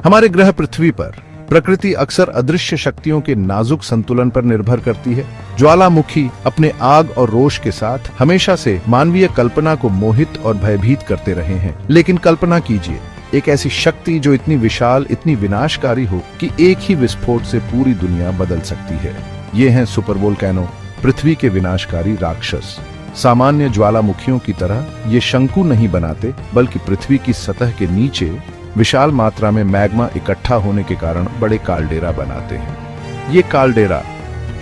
हमारे ग्रह पृथ्वी पर प्रकृति अक्सर अदृश्य शक्तियों के नाजुक संतुलन पर निर्भर करती है। ज्वालामुखी अपने आग और रोष के साथ हमेशा से मानवीय कल्पना को मोहित और भयभीत करते रहे हैं। लेकिन कल्पना कीजिए, एक ऐसी शक्ति जो इतनी विशाल, इतनी विनाशकारी हो कि एक ही विस्फोट से पूरी दुनिया बदल सकती है। ये हैं सुपर वोल्केनो, पृथ्वी के विनाशकारी राक्षस। सामान्य ज्वालामुखियों की तरह ये शंकु नहीं बनाते, बल्कि पृथ्वी की सतह के नीचे विशाल मात्रा में मैग्मा इकट्ठा होने के कारण बड़े कालडेरा बनाते हैं। ये कालडेरा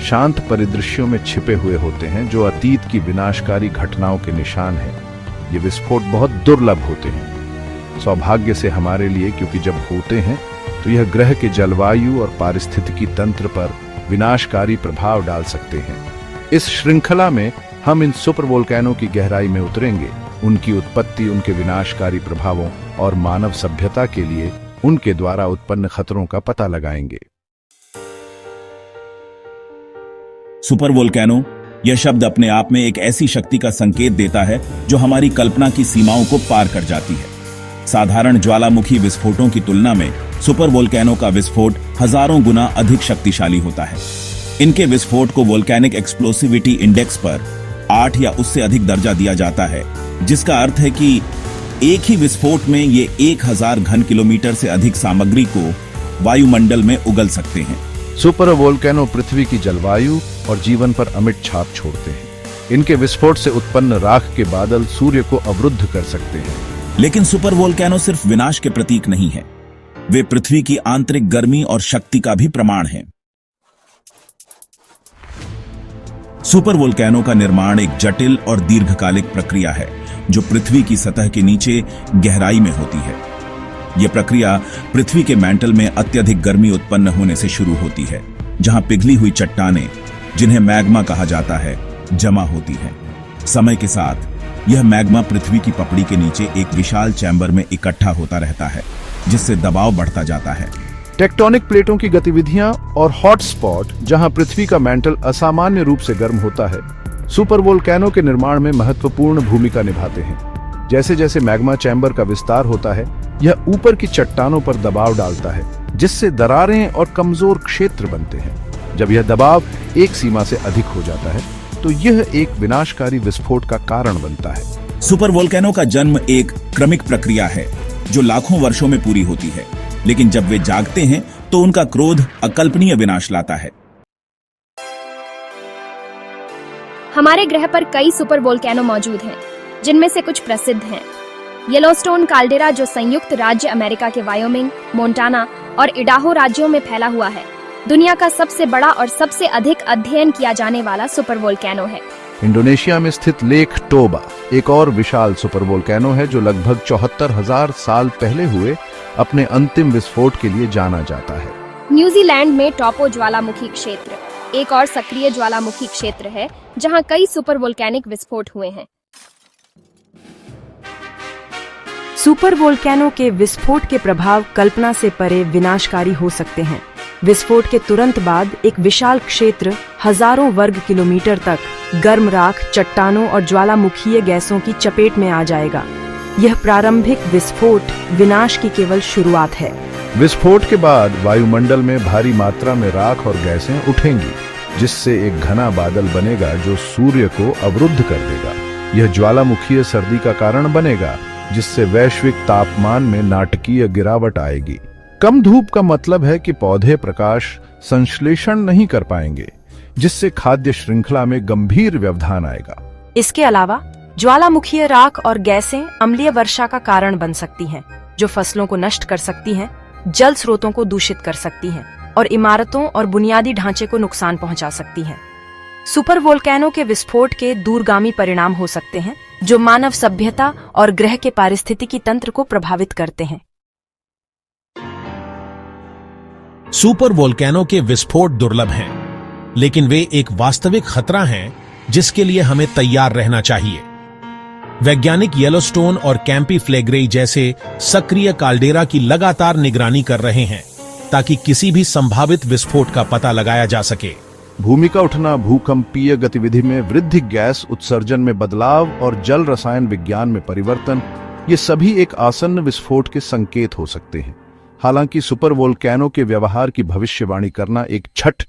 शांत परिदृश्यों में छिपे हुए होते हैं, जो अतीत की विनाशकारी घटनाओं के निशान हैं। ये विस्फोट बहुत दुर्लभ होते हैं, सौभाग्य से हमारे लिए, क्योंकि जब होते हैं तो यह ग्रह के जलवायु और पारिस्थितिकी तंत्र पर विनाशकारी प्रभाव डाल सकते हैं। इस श्रृंखला में हम इन सुपर वोल्केनो की गहराई में उतरेंगे, उनकी उत्पत्ति, उनके विनाशकारी प्रभावों और मानव सभ्यता के लिए उनके द्वारा उत्पन्न खतरों का पता लगाएंगे। सुपर वोल्केनो यह शब्द अपने आप में एक ऐसी शक्ति का संकेत देता है जो हमारी कल्पना की सीमाओं को पार कर जाती है। साधारण ज्वालामुखी विस्फोटों की तुलना में सुपर वोल्केनो का विस्फोट हजारों गुना अधिक शक्तिशाली होता है। इनके विस्फोट को वोल्केनिक एक्सप्लोसिविटी इंडेक्स पर 8 या उससे अधिक दर्जा दिया जाता है, जिसका अर्थ है कि एक ही विस्फोट में ये 1000 घन किलोमीटर से अधिक सामग्री को वायुमंडल में उगल सकते हैं। सुपर वोल्केनो पृथ्वी की जलवायु और जीवन पर अमिट छाप छोड़ते हैं। इनके विस्फोट से उत्पन्न राख के बादल सूर्य को अवरुद्ध कर सकते हैं। लेकिन सुपर वोल्केनो सिर्फ विनाश के प्रतीक नहीं है, वे पृथ्वी की आंतरिक गर्मी और शक्ति का भी प्रमाण हैं। सुपर वोल्केनो का निर्माण एक जटिल और दीर्घकालिक प्रक्रिया है, जो पृथ्वी की सतह के नीचे गहराई में होती है। यह प्रक्रिया पृथ्वी के मैंटल में अत्यधिक गर्मी उत्पन्न होने से शुरू होती है, जहां पिघली हुई चट्टानें, जिन्हें मैग्मा कहा जाता है, जमा होती हैं। समय के साथ यह मैग्मा पृथ्वी की पपड़ी के नीचे एक विशाल चैम्बर में इकट्ठा होता रहता है, जिससे दबाव बढ़ता जाता है। टेक्टोनिक प्लेटों की गतिविधियां और हॉटस्पॉट, जहां पृथ्वी का मैंटल असामान्य रूप से गर्म होता है, सुपर वोल्केनो के निर्माण में महत्वपूर्ण भूमिका निभाते हैं। जैसे जैसे मैग्मा चैम्बर का विस्तार होता है, यह ऊपर की चट्टानों पर दबाव डालता है, जिससे दरारें और कमजोर क्षेत्र बनते हैं। जब यह दबाव एक सीमा से अधिक हो जाता है, तो यह एक विनाशकारी विस्फोट का कारण बनता है। सुपर वोल्केनो का जन्म एक क्रमिक प्रक्रिया है, जो लाखों वर्षों में पूरी होती है। लेकिन जब वे जागते हैं, तो उनका क्रोध अकल्पनीय विनाश लाता है। हमारे ग्रह पर कई सुपर वोल्केनो मौजूद हैं, जिनमें से कुछ प्रसिद्ध हैं। येलोस्टोन काल्डेरा, जो संयुक्त राज्य अमेरिका के वायोमिंग, मोंटाना और इडाहो राज्यों में फैला हुआ है, दुनिया का सबसे बड़ा और सबसे अधिक अध्ययन किया जाने वाला सुपर वोल्केनो है। इंडोनेशिया में स्थित लेक टोबा एक और विशाल सुपर वोल्केनो है, जो लगभग 74,000 साल पहले हुए अपने अंतिम विस्फोट के लिए जाना जाता है। न्यूजीलैंड में टॉपो ज्वालामुखी क्षेत्र एक और सक्रिय ज्वालामुखी क्षेत्र है, जहां कई सुपर वोल्केनिक विस्फोट हुए हैं। सुपर वोल्केनो के विस्फोट के प्रभाव कल्पना से परे विनाशकारी हो सकते हैं। विस्फोट के तुरंत बाद एक विशाल क्षेत्र हजारों वर्ग किलोमीटर तक गर्म राख, चट्टानों और ज्वालामुखीय गैसों की चपेट में आ जाएगा। यह प्रारंभिक विस्फोट विनाश की केवल शुरुआत है। विस्फोट के बाद वायुमंडल में भारी मात्रा में राख और गैसें उठेंगी, जिससे एक घना बादल बनेगा जो सूर्य को अवरुद्ध कर देगा। यह ज्वालामुखीय सर्दी का कारण बनेगा, जिससे वैश्विक तापमान में नाटकीय गिरावट आएगी। कम धूप का मतलब है कि पौधे प्रकाश संश्लेषण नहीं कर पाएंगे, जिससे खाद्य श्रृंखला में गंभीर व्यवधान आएगा। इसके अलावा ज्वालामुखीय राख और गैसें अम्लीय वर्षा का कारण बन सकती हैं, जो फसलों को नष्ट कर सकती हैं, जल स्रोतों को दूषित कर सकती हैं और इमारतों और बुनियादी ढांचे को नुकसान पहुंचा सकती हैं। सुपर वोल्केनो के विस्फोट के दूरगामी परिणाम हो सकते हैं, जो मानव सभ्यता और ग्रह के पारिस्थितिकी तंत्र को प्रभावित करते हैं। सुपर वोल्केनो के विस्फोट दुर्लभ हैं, लेकिन वे एक वास्तविक खतरा हैं, जिसके लिए हमें तैयार रहना चाहिए। वैज्ञानिक येलोस्टोन और कैंपी फ्लेग्रेई जैसे सक्रिय काल्डेरा की लगातार निगरानी कर रहे हैं, ताकि किसी भी संभावित विस्फोट का पता लगाया जा सके। भूमि का उठना, भूकंपीय गतिविधि में वृद्धि, गैस उत्सर्जन में बदलाव और जल रसायन विज्ञान में परिवर्तन, ये सभी एक आसन्न विस्फोट के संकेत हो सकते हैं। हालांकि सुपर वोल्केनो के व्यवहार की भविष्यवाणी करना एक छठ